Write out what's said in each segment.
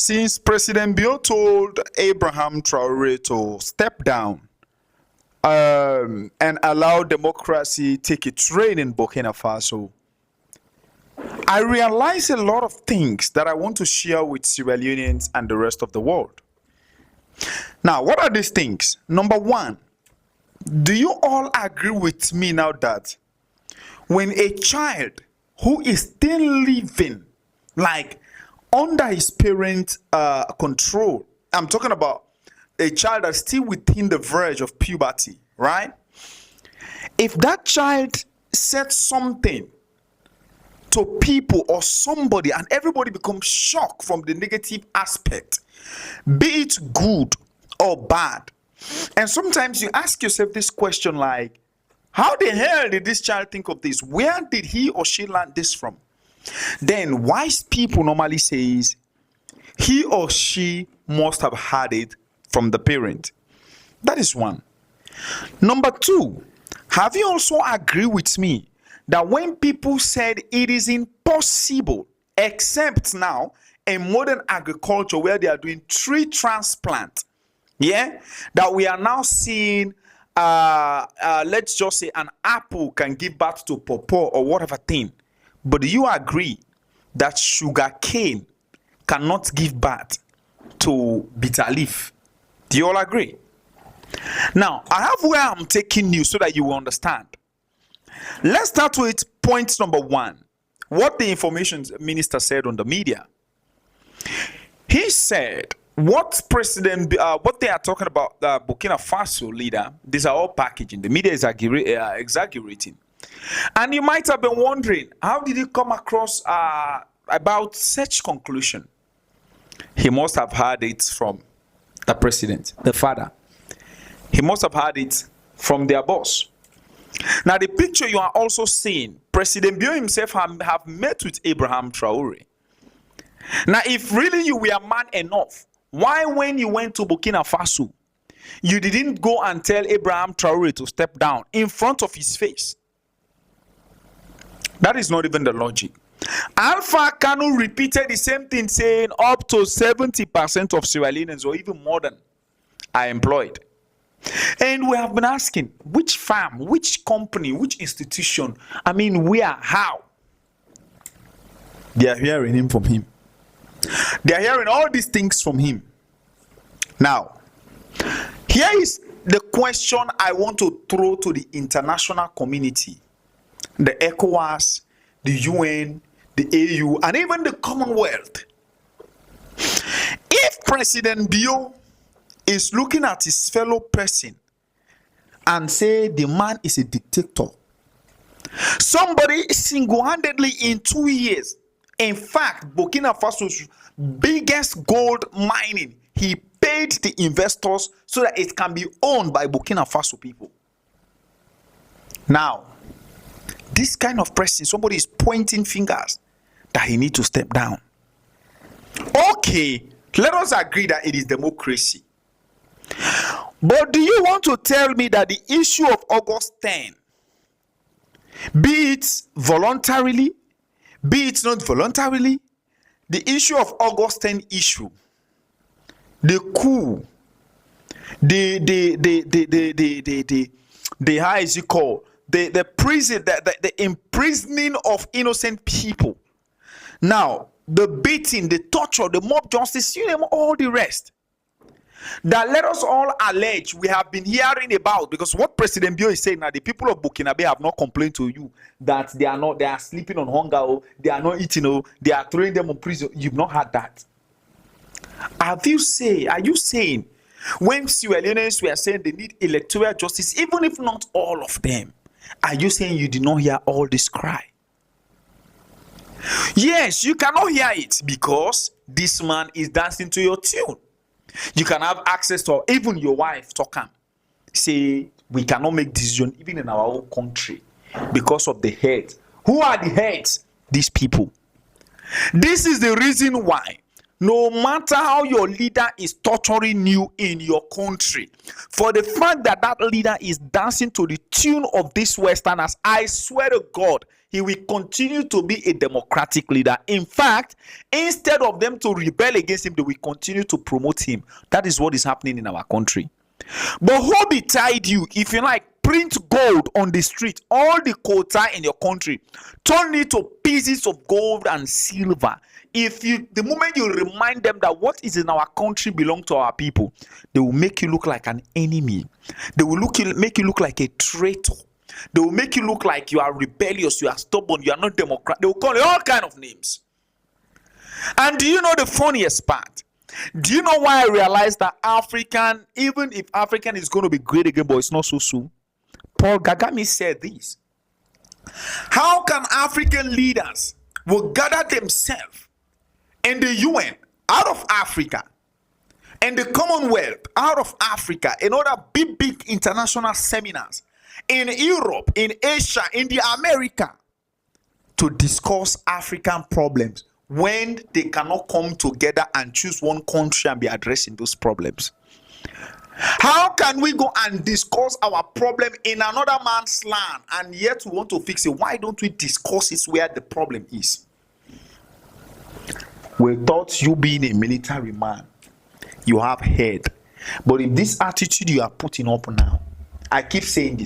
since President Bio told Ibrahim Traoré to step down and allow democracy take its reign in Burkina Faso, I realize a lot of things that I want to share with Sierra Leoneans and the rest of the world. Now, what are these things? Number one, do you all agree with me now that when a child who is still living like under his parents' control, I'm talking about a child that's still within the verge of puberty, right? If that child said something to people or somebody and everybody becomes shocked from the negative aspect, be it good or bad, and sometimes you ask yourself this question like, how the hell did this child think of this? Where did he or she learn this from? Then wise people normally says he or she must have had it from the parent. That is one. Number two, have you also agreed with me that when people said it is impossible, except now in modern agriculture where they are doing tree transplant, yeah, that we are now seeing let's just say an apple can give birth to pawpaw or whatever thing. But do you agree that sugar cane cannot give birth to bitter leaf? Do you all agree? Now, I have where I'm taking you so that you will understand. Let's start with point number one. What the information minister said on the media. He said, what they are talking about, the Burkina Faso leader, these are all packaging. The media is exaggerating. And you might have been wondering, how did he come across about such conclusion? He must have heard it from the president, the father. He must have heard it from their boss. Now, the picture you are also seeing, President Bio himself have met with Ibrahim Traoré. Now, if really you were man enough, why when you went to Burkina Faso, you didn't go and tell Ibrahim Traoré to step down in front of his face? That is not even the logic. Alpha Kanu repeated the same thing, saying up to 70% of Sierra Leoneans or even more than are employed. And we have been asking, which farm, which company, which institution, I mean, where, how? They are hearing him from him. They are hearing all these things from him. Now, here is the question I want to throw to the international community, the ECOWAS, the UN, the AU, and even the Commonwealth. If President Bio is looking at his fellow person and say the man is a dictator, somebody single-handedly in 2 years, in fact, Burkina Faso's biggest gold mining, he paid the investors so that it can be owned by Burkina Faso people. Now, this kind of person, somebody is pointing fingers that he needs to step down. Okay, let us agree that it is democracy. But do you want to tell me that the issue of August 10, be it voluntarily, be it not voluntarily, the issue of August 10 issue, the coup, the how is it called? The prison, the imprisoning of innocent people. Now, the beating, the torture, the mob justice, you know, all the rest. That let us all allege we have been hearing about, because what President Bio is saying now, the people of Burkina Faso have not complained to you that they are sleeping on hunger, or they are not eating, or they are throwing them in prison. You've not had that. Are you saying when Sierra Leoneans were saying they need electoral justice, even if not all of them, are you saying you did not hear all this cry? Yes, you cannot hear it because this man is dancing to your tune. You can have access to even your wife talk am. Say we cannot make decision even in our own country because of the heads. Who are the heads? These people. This is the reason why no matter how your leader is torturing you in your country, for the fact that that leader is dancing to the tune of these Westerners, I swear to God, he will continue to be a democratic leader. In fact, instead of them to rebel against him, they will continue to promote him. That is what is happening in our country. But who betide you if you like print gold on the street, all the quota in your country, turn it to pieces of gold and silver. The moment you remind them that what is in our country belongs to our people, they will make you look like an enemy. They will make you look like a traitor. They will make you look like you are rebellious, you are stubborn, you are not democratic. They will call you all kinds of names. And do you know the funniest part? Do you know why I realized that even if African is going to be great again, but it's not so soon? Paul Kagame said this. How can African leaders will gather themselves in the UN out of Africa and the Commonwealth out of Africa in other big international seminars in Europe, in Asia, in the America to discuss African problems when they cannot come together and choose one country and be addressing those problems? How can we go and discuss our problem in another man's land and yet we want to fix it? Why don't we discuss it where the problem is? We thought you being a military man, you have head. But if this attitude you are putting up now, I keep saying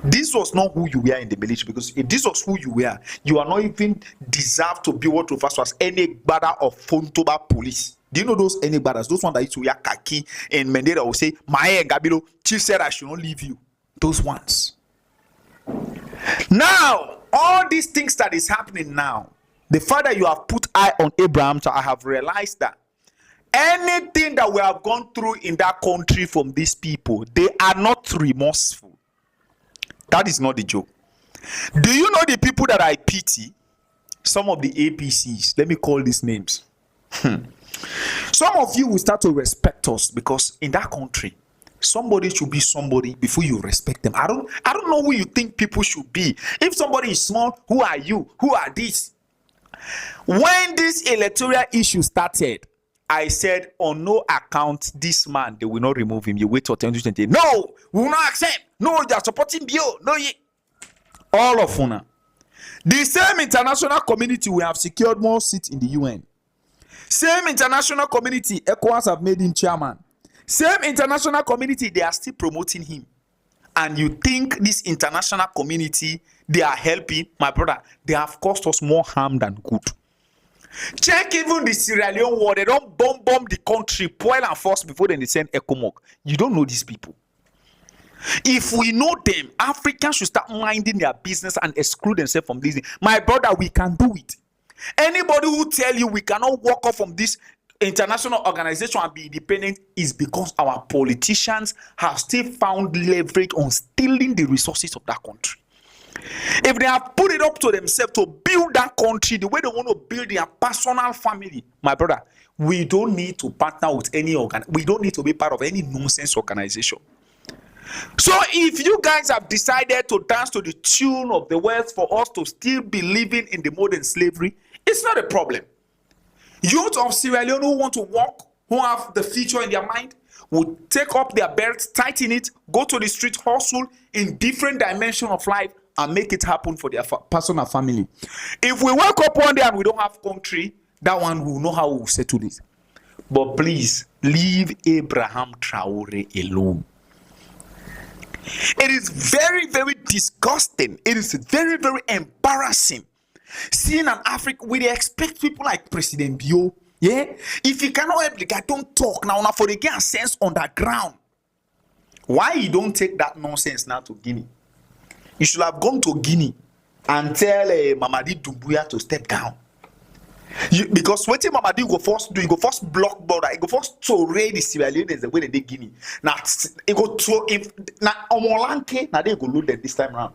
this was not who you were in the military, because if this was who you were, you are not even deserved to be what refers to as any brother of Fontoba police. Do you know those any brothers? Those ones that used to wear khaki and Mandela will say, Mae Gabilo, chief said I should not leave you. Those ones. Now, all these things that is happening now, the fact that you have put eye on Ibrahim, so I have realized that anything that we have gone through in that country from these people, they are not remorseful. That is not the joke. Do you know the people that I pity? Some of the APCs. Let me call these names. Some of you will start to respect us because in that country, somebody should be somebody before you respect them. I don't know who you think people should be. If somebody is small, who are you? Who are these? When this electoral issue started, I said, on no account, this man, they will not remove him. You wait till 2020. No, we will not accept. No, they are supporting Bio. No, all of Una. The same international community, we have secured more seats in the UN. Same international community, ECOWAS have made him chairman. Same international community, they are still promoting him. And you think this international community, they are helping? My brother, they have caused us more harm than good. Check even the Sierra Leone war. They don't bomb the country, spoil and force before they send ECOMOG. You don't know these people. If we know them, Africans should start minding their business and exclude themselves from this. My brother, we can do it. Anybody who tell you we cannot walk off from this international organization and be independent is because our politicians have still found leverage on stealing the resources of that country. If they have put it up to themselves to build that country the way they want to build their personal family, my brother, we don't need to partner with any we don't need to be part of any nonsense organization. So if you guys have decided to dance to the tune of the West for us to still be living in the modern slavery, it's not a problem. Youth of Sierra Leone who want to walk, who have the future in their mind, will take up their belts, tighten it, go to the street, hustle in different dimensions of life, and make it happen for their personal family. If we wake up one day and we don't have country, that one will know how we will settle it. But please, leave Ibrahim Traoré alone. It is very, very disgusting. It is very, very embarrassing. Seeing an Africa, we expect people like President Bio. Yeah? If you cannot help the guy, don't talk now for the get sense on the ground. Why you don't take that nonsense now to Guinea? You should have gone to Guinea and tell Mamadi Doumbouya to step down. Because what Mamadi go first do, you go first block border, you go first Traoré the Sierra Leoneans the way they did Guinea. Now you go throw if now Omolanke now they go load them this time around.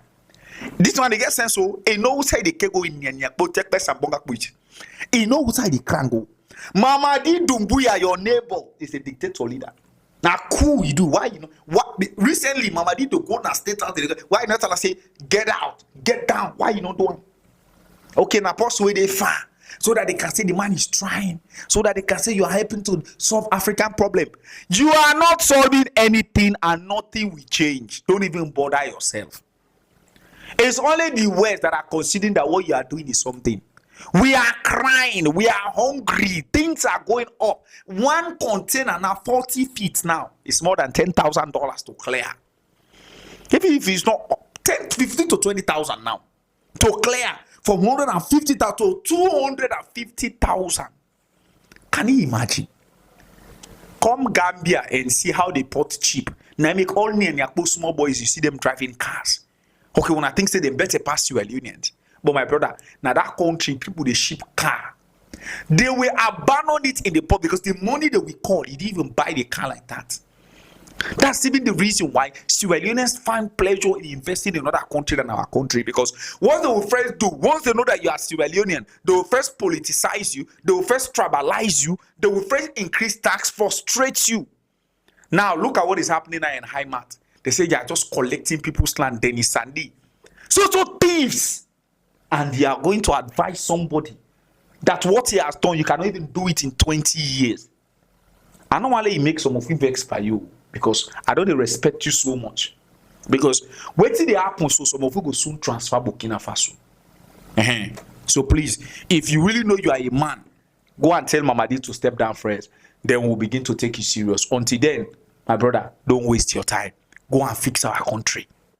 This one they get sense so he know who side they can go in Nyanya, but take place and bonga which. He know who side they can go. Mamadi Doumbouya, your neighbor, is a dictator leader. Now, Coup, you do. Why you know? What recently, Mamadi to go and state out. Why not tell us say get out, get down? Why you not doing? Okay, now post where they far so that they can say the man is trying, so that they can say you are helping to solve African problem. You are not solving anything, and nothing will change. Don't even bother yourself. It's only the West that are considering that what you are doing is something. We are crying. We are hungry. Things are going up. One container now, 40 feet now, is more than $10,000 to clear. Even if it's not 10, 15 to 20,000 now to clear from 150,000 to 250,000. Can you imagine? Come Gambia and see how they port cheap. Now make all me and Yakpo small boys, you see them driving cars. Okay, when I think say they better pass you unions. But my brother, now that country, people they ship car. They will abandon it in the port because the money that we call, you didn't even buy the car like that. That's even the reason why Sierra Leoneans find pleasure in investing in another country than our country. Because what they will first do, once they know that you are Sierra Leonean, they will first politicize you, they will first tribalize you, they will first increase tax, frustrate you. Now, look at what is happening now in Heimat. They say they are just collecting people's land, Dennis Sandy. So thieves. And they are going to advise somebody that what he has done, you cannot even do it in 20 years. I normally make some of you vex by you because I don't respect you so much. Because wait till they happen, so some of you go soon transfer Burkina Faso. So please, if you really know you are a man, go and tell Mamadi to step down first. Then we'll begin to take you serious. Until then, my brother, don't waste your time. Go and fix our country.